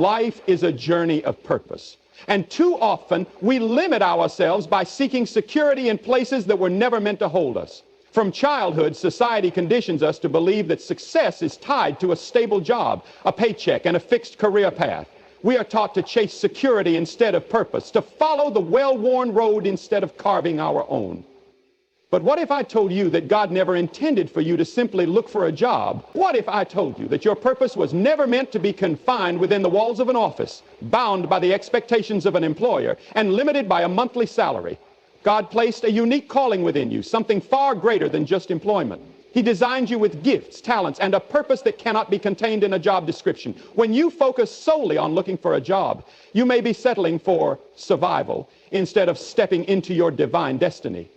Life is a journey of purpose. And too often, we limit ourselves by seeking security in places that were never meant to hold us. From childhood, society conditions us to believe that success is tied to a stable job, a paycheck, and a fixed career path. We are taught to chase security instead of purpose, to follow the well-worn road instead of carving our own. But what if I told you that God never intended for you to simply look for a job? What if I told you that your purpose was never meant to be confined within the walls of an office, bound by the expectations of an employer, and limited by a monthly salary? God placed a unique calling within you, something far greater than just employment. He designed you with gifts, talents, and a purpose that cannot be contained in a job description. When you focus solely on looking for a job, you may be settling for survival instead of stepping into your divine destiny.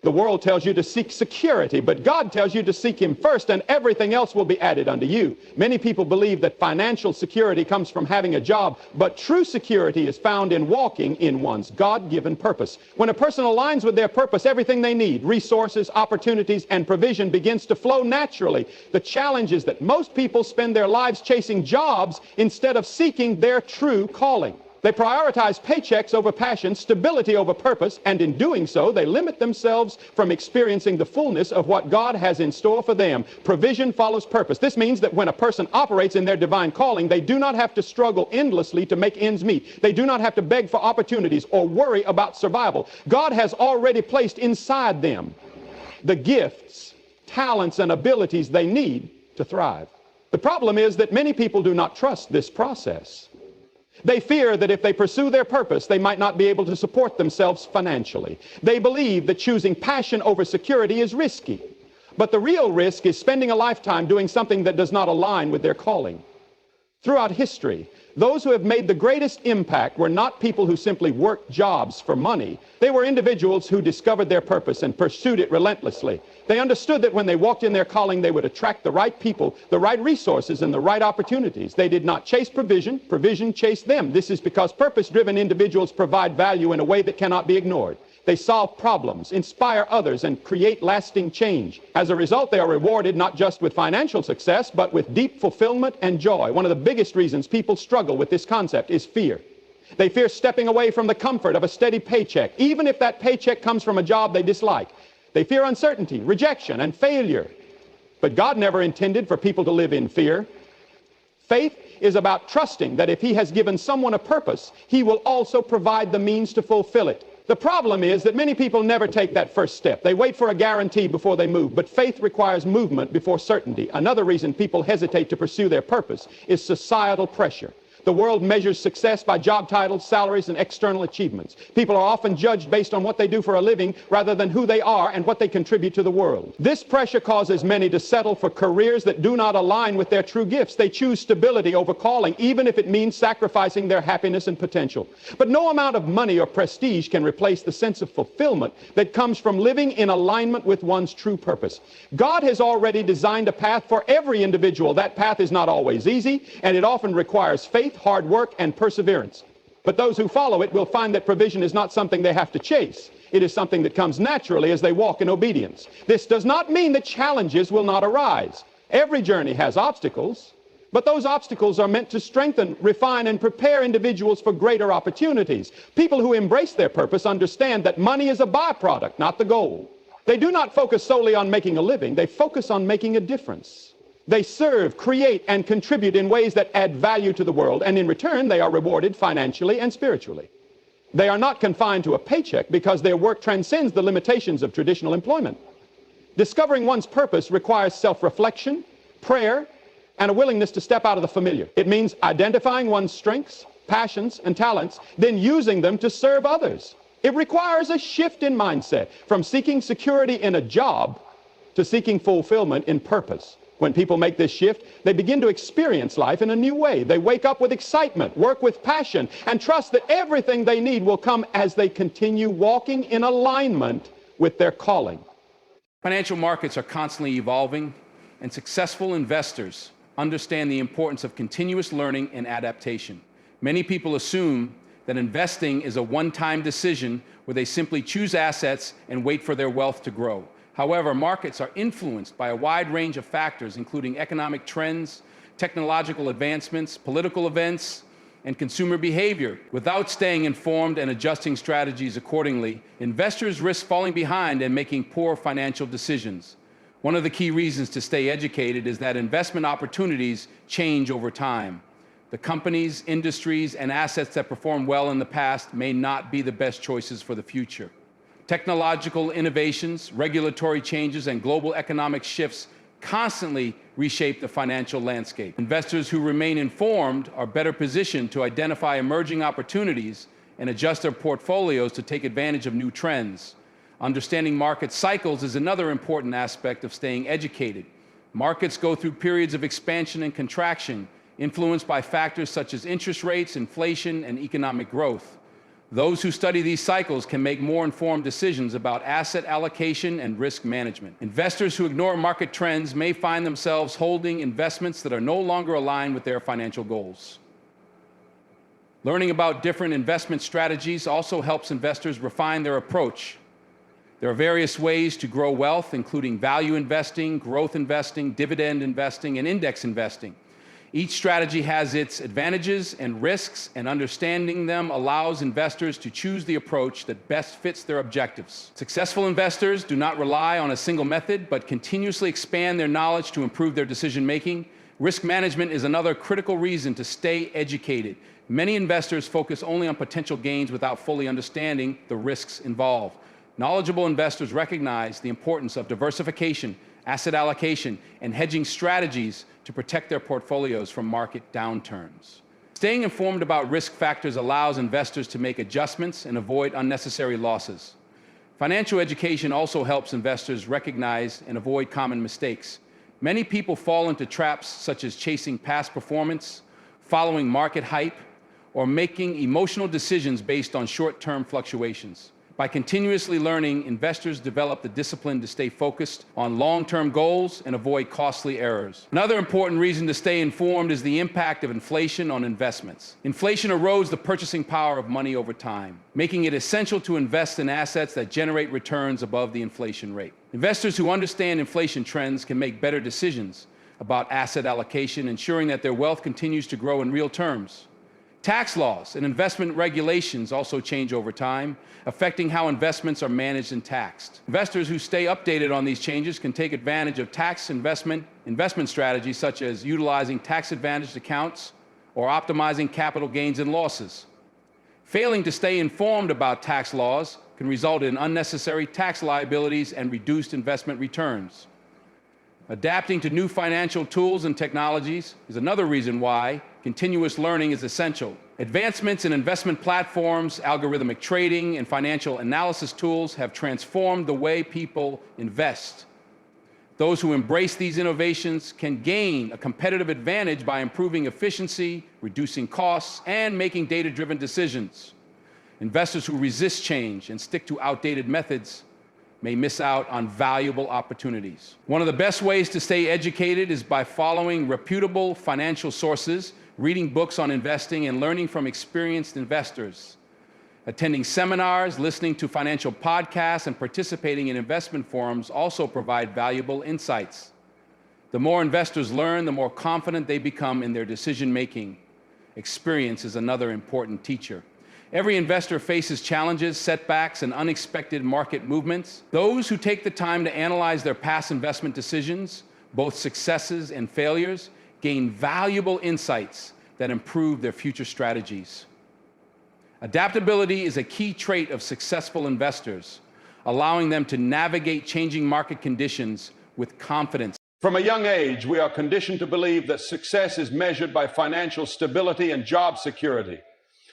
The world tells you to seek security, but God tells you to seek Him first, and everything else will be added unto you. Many people believe that financial security comes from having a job, but true security is found in walking in one's God-given purpose. When a person aligns with their purpose, everything they need, resources, opportunities, and provision begins to flow naturally. The challenge is that most people spend their lives chasing jobs instead of seeking their true calling. They prioritize paychecks over passion, stability over purpose, and in doing so, they limit themselves from experiencing the fullness of what God has in store for them. Provision follows purpose. This means that when a person operates in their divine calling, they do not have to struggle endlessly to make ends meet. They do not have to beg for opportunities or worry about survival. God has already placed inside them the gifts, talents, and abilities they need to thrive. The problem is that many people do not trust this process. They fear that if they pursue their purpose, they might not be able to support themselves financially. They believe that choosing passion over security is risky. But the real risk is spending a lifetime doing something that does not align with their calling. Throughout history, those who have made the greatest impact were not people who simply worked jobs for money. They were individuals who discovered their purpose and pursued it relentlessly. They understood that when they walked in their calling, they would attract the right people, the right resources, and the right opportunities. They did not chase provision. Provision chased them. This is because purpose-driven individuals provide value in a way that cannot be ignored. They solve problems, inspire others, and create lasting change. As a result, they are rewarded not just with financial success, but with deep fulfillment and joy. One of the biggest reasons people struggle with this concept is fear. They fear stepping away from the comfort of a steady paycheck, even if that paycheck comes from a job they dislike. They fear uncertainty, rejection, and failure. But God never intended for people to live in fear. Faith is about trusting that if He has given someone a purpose, He will also provide the means to fulfill it. The problem is that many people never take that first step. They wait for a guarantee before they move, but faith requires movement before certainty. Another reason people hesitate to pursue their purpose is societal pressure. The world measures success by job titles, salaries, and external achievements. People are often judged based on what they do for a living rather than who they are and what they contribute to the world. This pressure causes many to settle for careers that do not align with their true gifts. They choose stability over calling, even if it means sacrificing their happiness and potential. But no amount of money or prestige can replace the sense of fulfillment that comes from living in alignment with one's true purpose. God has already designed a path for every individual. That path is not always easy, and it often requires faith, hard work, and perseverance. But those who follow it will find that provision is not something they have to chase. It is something that comes naturally as they walk in obedience. This does not mean that challenges will not arise. Every journey has obstacles, but those obstacles are meant to strengthen, refine, and prepare individuals for greater opportunities. People who embrace their purpose understand that money is a byproduct, not the goal. They do not focus solely on making a living. They focus on making a difference. They serve, create, and contribute in ways that add value to the world, and in return, they are rewarded financially and spiritually. They are not confined to a paycheck because their work transcends the limitations of traditional employment. Discovering one's purpose requires self-reflection, prayer, and a willingness to step out of the familiar. It means identifying one's strengths, passions, and talents, then using them to serve others. It requires a shift in mindset from seeking security in a job to seeking fulfillment in purpose. When people make this shift, they begin to experience life in a new way. They wake up with excitement, work with passion, and trust that everything they need will come as they continue walking in alignment with their calling. Financial markets are constantly evolving, and successful investors understand the importance of continuous learning and adaptation. Many people assume that investing is a one-time decision where they simply choose assets and wait for their wealth to grow. However, markets are influenced by a wide range of factors, including economic trends, technological advancements, political events, and consumer behavior. Without staying informed and adjusting strategies accordingly, investors risk falling behind and making poor financial decisions. One of the key reasons to stay educated is that investment opportunities change over time. The companies, industries, and assets that performed well in the past may not be the best choices for the future. Technological innovations, regulatory changes, and global economic shifts constantly reshape the financial landscape. Investors who remain informed are better positioned to identify emerging opportunities and adjust their portfolios to take advantage of new trends. Understanding market cycles is another important aspect of staying educated. Markets go through periods of expansion and contraction, influenced by factors such as interest rates, inflation, and economic growth. Those who study these cycles can make more informed decisions about asset allocation and risk management. Investors who ignore market trends may find themselves holding investments that are no longer aligned with their financial goals. Learning about different investment strategies also helps investors refine their approach. There are various ways to grow wealth, including value investing, growth investing, dividend investing, and index investing. Each strategy has its advantages and risks, and understanding them allows investors to choose the approach that best fits their objectives. Successful investors do not rely on a single method, but continuously expand their knowledge to improve their decision-making. Risk management is another critical reason to stay educated. Many investors focus only on potential gains without fully understanding the risks involved. Knowledgeable investors recognize the importance of diversification, asset allocation, and hedging strategies to protect their portfolios from market downturns. Staying informed about risk factors allows investors to make adjustments and avoid unnecessary losses. Financial education also helps investors recognize and avoid common mistakes. Many people fall into traps such as chasing past performance, following market hype, or making emotional decisions based on short-term fluctuations. By continuously learning, investors develop the discipline to stay focused on long-term goals and avoid costly errors. Another important reason to stay informed is the impact of inflation on investments. Inflation erodes the purchasing power of money over time, making it essential to invest in assets that generate returns above the inflation rate. Investors who understand inflation trends can make better decisions about asset allocation, ensuring that their wealth continues to grow in real terms. Tax laws and investment regulations also change over time, affecting how investments are managed and taxed. Investors who stay updated on these changes can take advantage of tax investment strategies such as utilizing tax-advantaged accounts or optimizing capital gains and losses. Failing to stay informed about tax laws can result in unnecessary tax liabilities and reduced investment returns. Adapting to new financial tools and technologies is another reason why continuous learning is essential. Advancements in investment platforms, algorithmic trading, and financial analysis tools have transformed the way people invest. Those who embrace these innovations can gain a competitive advantage by improving efficiency, reducing costs, and making data-driven decisions. Investors who resist change and stick to outdated methods may miss out on valuable opportunities. One of the best ways to stay educated is by following reputable financial sources, reading books on investing, and learning from experienced investors. Attending seminars, listening to financial podcasts, and participating in investment forums also provide valuable insights. The more investors learn, the more confident they become in their decision-making. Experience is another important teacher. Every investor faces challenges, setbacks, and unexpected market movements. Those who take the time to analyze their past investment decisions, both successes and failures, gain valuable insights that improve their future strategies. Adaptability is a key trait of successful investors, allowing them to navigate changing market conditions with confidence. From a young age, we are conditioned to believe that success is measured by financial stability and job security.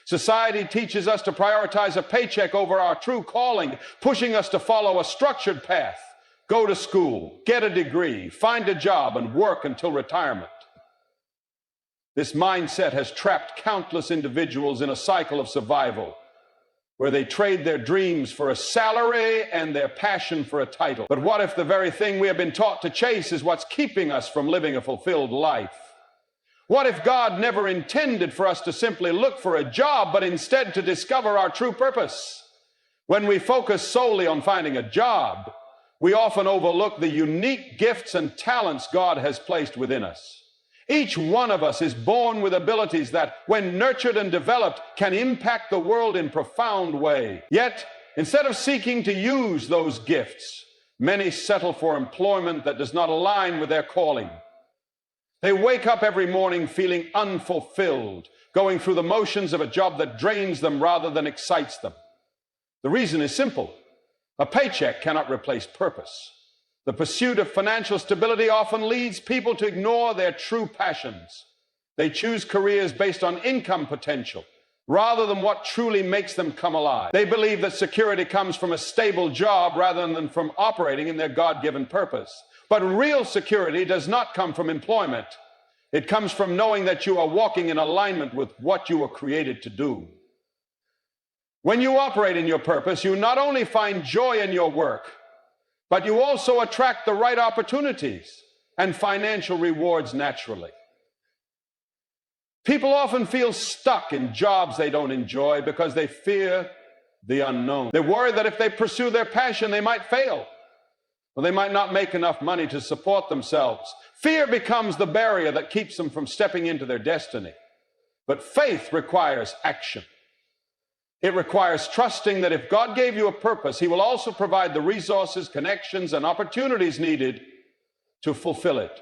Society teaches us to prioritize a paycheck over our true calling, pushing us to follow a structured path, go to school, get a degree, find a job, and work until retirement. This mindset has trapped countless individuals in a cycle of survival, where they trade their dreams for a salary and their passion for a title. But what if the very thing we have been taught to chase is what's keeping us from living a fulfilled life? What if God never intended for us to simply look for a job, but instead to discover our true purpose? When we focus solely on finding a job, we often overlook the unique gifts and talents God has placed within us. Each one of us is born with abilities that, when nurtured and developed, can impact the world in profound ways. Yet, instead of seeking to use those gifts, many settle for employment that does not align with their calling. They wake up every morning feeling unfulfilled, going through the motions of a job that drains them rather than excites them. The reason is simple. A paycheck cannot replace purpose. The pursuit of financial stability often leads people to ignore their true passions. They choose careers based on income potential rather than what truly makes them come alive. They believe that security comes from a stable job rather than from operating in their God-given purpose. But real security does not come from employment. It comes from knowing that you are walking in alignment with what you were created to do. When you operate in your purpose, you not only find joy in your work, but you also attract the right opportunities and financial rewards naturally. People often feel stuck in jobs they don't enjoy because they fear the unknown. They worry that if they pursue their passion, they might fail, or they might not make enough money to support themselves. Fear becomes the barrier that keeps them from stepping into their destiny. But faith requires action. It requires trusting that if God gave you a purpose, He will also provide the resources, connections, and opportunities needed to fulfill it.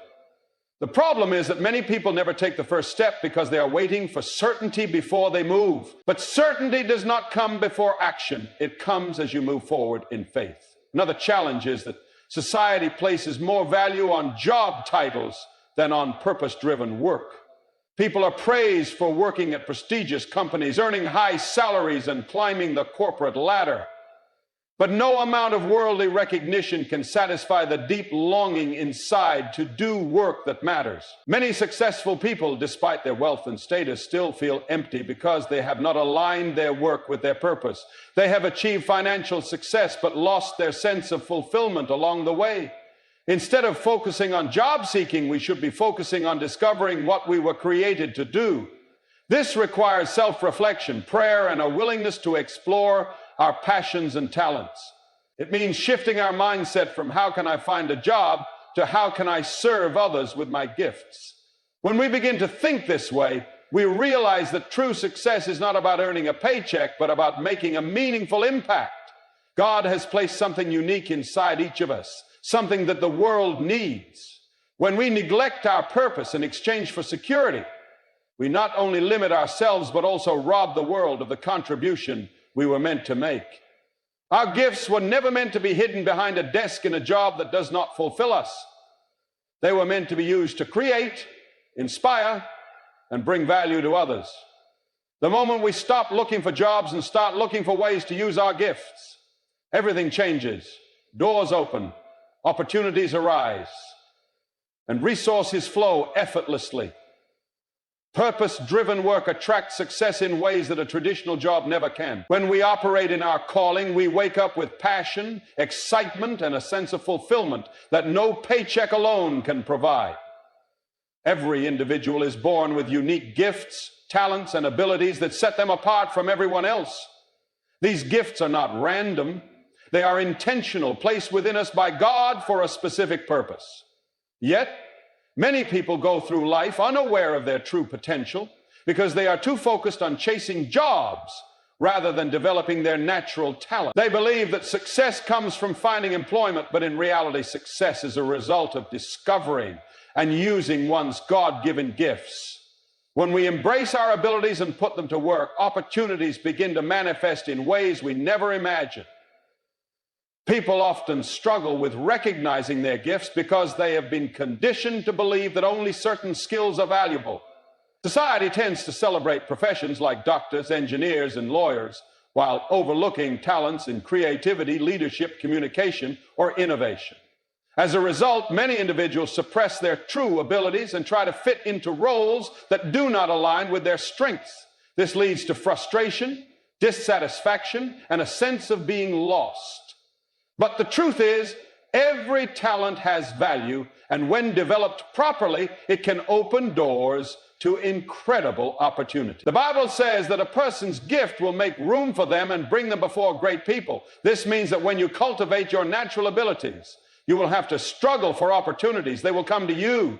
The problem is that many people never take the first step because they are waiting for certainty before they move. But certainty does not come before action. It comes as you move forward in faith. Another challenge is that society places more value on job titles than on purpose-driven work. People are praised for working at prestigious companies, earning high salaries, and climbing the corporate ladder. But no amount of worldly recognition can satisfy the deep longing inside to do work that matters. Many successful people, despite their wealth and status, still feel empty because they have not aligned their work with their purpose. They have achieved financial success but lost their sense of fulfillment along the way. Instead of focusing on job seeking, we should be focusing on discovering what we were created to do. This requires self-reflection, prayer, and a willingness to explore our passions and talents. It means shifting our mindset from how can I find a job to how can I serve others with my gifts. When we begin to think this way, we realize that true success is not about earning a paycheck, but about making a meaningful impact. God has placed something unique inside each of us, something that the world needs. When we neglect our purpose in exchange for security, we not only limit ourselves, but also rob the world of the contribution we were meant to make. Our gifts were never meant to be hidden behind a desk in a job that does not fulfill us. They were meant to be used to create, inspire, and bring value to others. The moment we stop looking for jobs and start looking for ways to use our gifts, everything changes. Doors open, opportunities arise, and resources flow effortlessly. Purpose-driven work attracts success in ways that a traditional job never can. When we operate in our calling, we wake up with passion, excitement, and a sense of fulfillment that no paycheck alone can provide. Every individual is born with unique gifts, talents, and abilities that set them apart from everyone else. These gifts are not random. They are intentional, placed within us by God for a specific purpose. Yet, many people go through life unaware of their true potential because they are too focused on chasing jobs rather than developing their natural talent. They believe that success comes from finding employment, but in reality, success is a result of discovering and using one's God-given gifts. When we embrace our abilities and put them to work, opportunities begin to manifest in ways we never imagined. People often struggle with recognizing their gifts because they have been conditioned to believe that only certain skills are valuable. Society tends to celebrate professions like doctors, engineers, and lawyers, while overlooking talents in creativity, leadership, communication, or innovation. As a result, many individuals suppress their true abilities and try to fit into roles that do not align with their strengths. This leads to frustration, dissatisfaction, and a sense of being lost. But the truth is, every talent has value, and when developed properly, it can open doors to incredible opportunity. The Bible says that a person's gift will make room for them and bring them before great people. This means that when you cultivate your natural abilities, you will have to struggle for opportunities. They will come to you.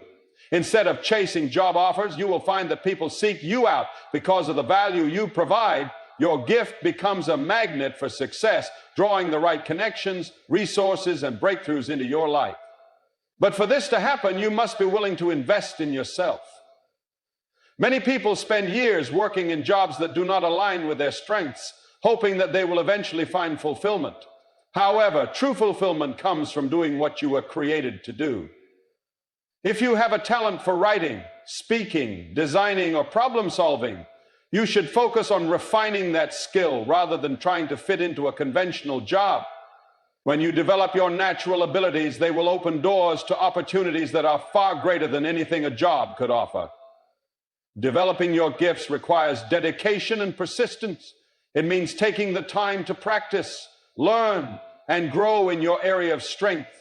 Instead of chasing job offers, you will find that people seek you out because of the value you provide. Your gift becomes a magnet for success, drawing the right connections, resources, and breakthroughs into your life. But for this to happen, you must be willing to invest in yourself. Many people spend years working in jobs that do not align with their strengths, hoping that they will eventually find fulfillment. However, true fulfillment comes from doing what you were created to do. If you have a talent for writing, speaking, designing, or problem solving, you should focus on refining that skill rather than trying to fit into a conventional job. When you develop your natural abilities, they will open doors to opportunities that are far greater than anything a job could offer. Developing your gifts requires dedication and persistence. It means taking the time to practice, learn, and grow in your area of strength.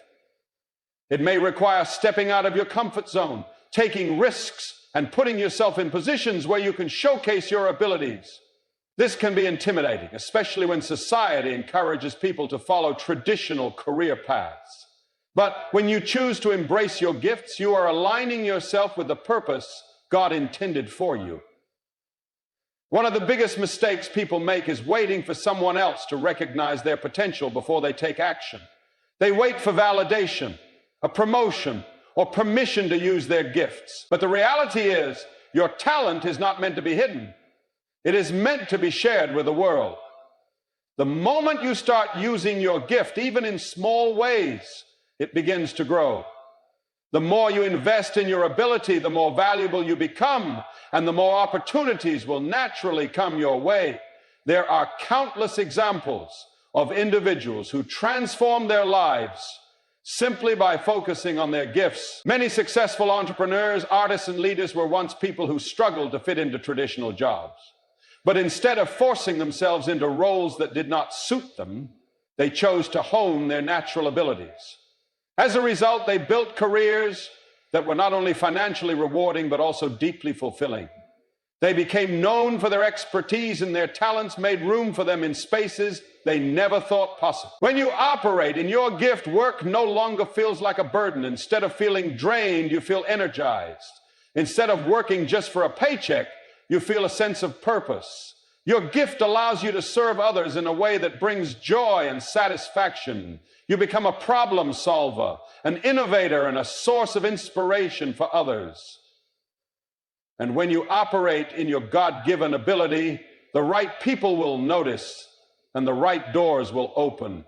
It may require stepping out of your comfort zone, taking risks, and putting yourself in positions where you can showcase your abilities. This can be intimidating, especially when society encourages people to follow traditional career paths. But when you choose to embrace your gifts, you are aligning yourself with the purpose God intended for you. One of the biggest mistakes people make is waiting for someone else to recognize their potential before they take action. They wait for validation, a promotion, or permission to use their gifts. But the reality is, your talent is not meant to be hidden. It is meant to be shared with the world. The moment you start using your gift, even in small ways, it begins to grow. The more you invest in your ability, the more valuable you become, and the more opportunities will naturally come your way. There are countless examples of individuals who transform their lives simply by focusing on their gifts. Many successful entrepreneurs, artists, and leaders were once people who struggled to fit into traditional jobs. But instead of forcing themselves into roles that did not suit them, they chose to hone their natural abilities. As a result, they built careers that were not only financially rewarding, but also deeply fulfilling. They became known for their expertise, and their talents made room for them in spaces they never thought possible. When you operate in your gift, work no longer feels like a burden. Instead of feeling drained, you feel energized. Instead of working just for a paycheck, you feel a sense of purpose. Your gift allows you to serve others in a way that brings joy and satisfaction. You become a problem solver, an innovator, and a source of inspiration for others. And when you operate in your God-given ability, the right people will notice and the right doors will open.